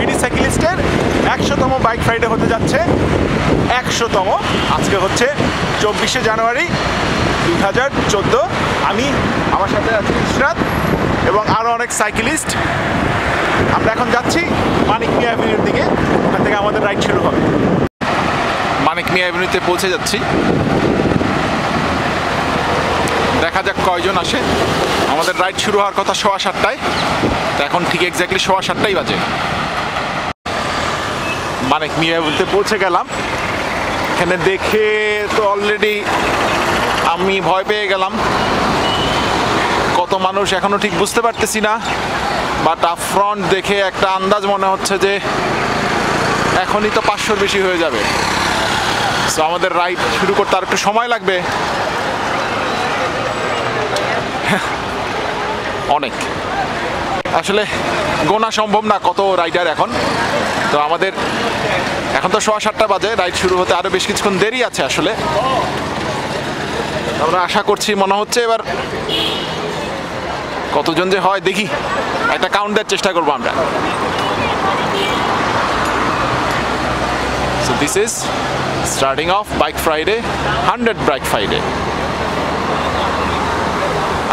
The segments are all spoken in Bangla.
বিডি সাইকেলিস্টের 100তম বাইক ফ্রাইডে হতে যাচ্ছে। 100তম। আজকে হচ্ছে 24শে জানুয়ারি 2014। আমি আমার সাথে আছি ইশরাত এবং আরও অনেক সাইকেলিস্ট। আমরা এখন যাচ্ছি মানিক মিয়া অ্যাভিনিউর দিকে, ওখান থেকে আমাদের রাইড শুরু হবে। মানিক মিয়া অ্যাভিনিউতে পৌঁছে যাচ্ছি, দেখা যাক কয়জন আসে। আমাদের রাইড শুরু হওয়ার কথা 7:15, তো এখন ঠিক এক্স্যাক্টলি 7:15 বাজে। মানিক মিয়া অ্যাভিনিউতে পৌঁছে গেলাম। এখানে দেখে তো অলরেডি আমি ভয় পেয়ে গেলাম, কত মানুষ এখনো ঠিক বুঝতে পারতেছি না, বাট আপ ফ্রন্ট দেখে একটা আন্দাজ মনে হচ্ছে যে এখনই তো 500-র বেশি হয়ে যাবে। সো আমাদের রাইড শুরু করতে আর একটু সময় লাগবে। অনেক, আসলে গোনা সম্ভব না কত রাইডার এখন। তো আমাদের এখন তো 7:15 বাজে, রাইড শুরু হতে আরও বেশ কিছুক্ষণ দেরি আছে। আসলে আমরা আশা করছি, মনে হচ্ছে এবার কতজন যে হয় দেখি, একটা কাউন্ট দেওয়ার চেষ্টা করবো আমরা। So this is starting off Bike Friday, 100 Bike Friday.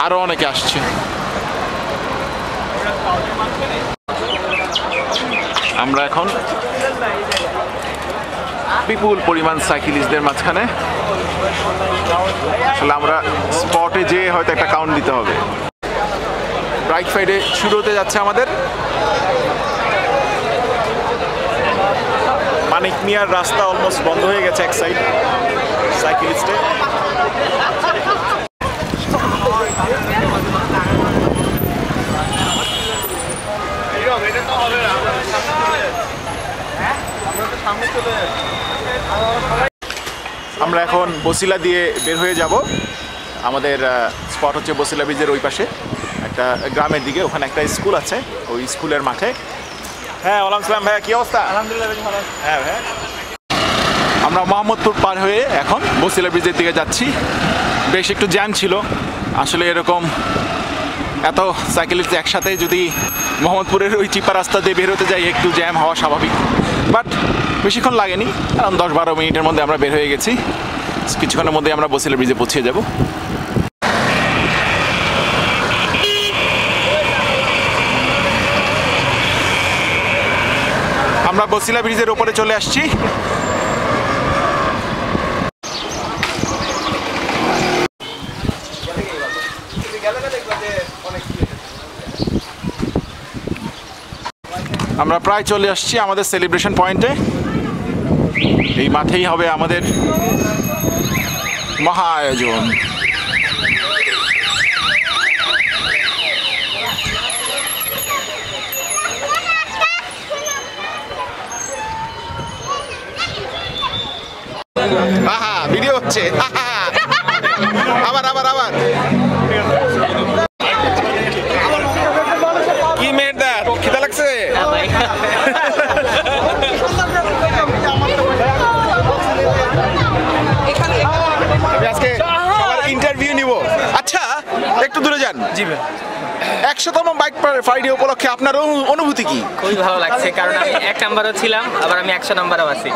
আরো অনেকে আসছে। আমরা এখন বিপুল পরিমাণ সাইকেলিস্টদের মাঝখানে। আসলে আমরা স্পটে যেয়ে হয়তো একটা কাউন্ট দিতে হবে। বাইক ফ্রাইডে শুরু হতে যাচ্ছে আমাদের। মানিক মিয়ার রাস্তা অলমোস্ট বন্ধ হয়ে গেছে এক সাইড সাইকেলিস্টে। আমরা এখন বসিলা দিয়ে বের হয়ে যাব। আমাদের স্পট হচ্ছে বসিলা ব্রিজের ওই পাশে একটা গ্রামের দিকে, ওখানে একটা স্কুল আছে, ওই স্কুলের মাঠে। হ্যাঁ, ওয়ালাইকুম আসসালাম ভাইয়া, কি অবস্থা? আলহামদুলিল্লাহ বেশ ভালো। হ্যাঁ ভাইয়া, আমরা মোহাম্মদপুর পার হয়ে এখন বসিলা ব্রিজের দিকে যাচ্ছি। বেশ একটু জ্যাম ছিল। আসলে এরকম এত সাইকেলিস্ট একসাথে যদি মোহাম্মদপুরের ওই চিপা রাস্তা দিয়ে বের হতে যাই, একটু জ্যাম হওয়া স্বাভাবিক, বাট বেশিক্ষণ লাগেনি। কারণ 10-12 মিনিটের মধ্যে আমরা বের হয়ে গেছি। কিছুক্ষণের মধ্যে আমরা বসিলা ব্রিজে পৌঁছে যাব। আমরা বসিলা ব্রিজের ওপরে চলে আসছি। আমরা প্রায় চলে আসছি আমাদের সেলিব্রেশন পয়েন্টে। এই মাঠেই হবে আমাদের মহা আয়োজন। আহা, ভিডিও হচ্ছে। আবার আবার আবার কি মেয়ের দাঁত খিদা লাগছে? আমি আজকে সবার ইন্টারভিউ নিব। আচ্ছা, একটু দূরে যান। জি ভাই। 100তম বাইক ফ্রাইডে উপলক্ষে আপনার অনুভূতি কি? খুবই ভালো লাগছে, কারণ আমি 1 নাম্বারও ছিলাম, আবার আমি 100 নাম্বারও আছি।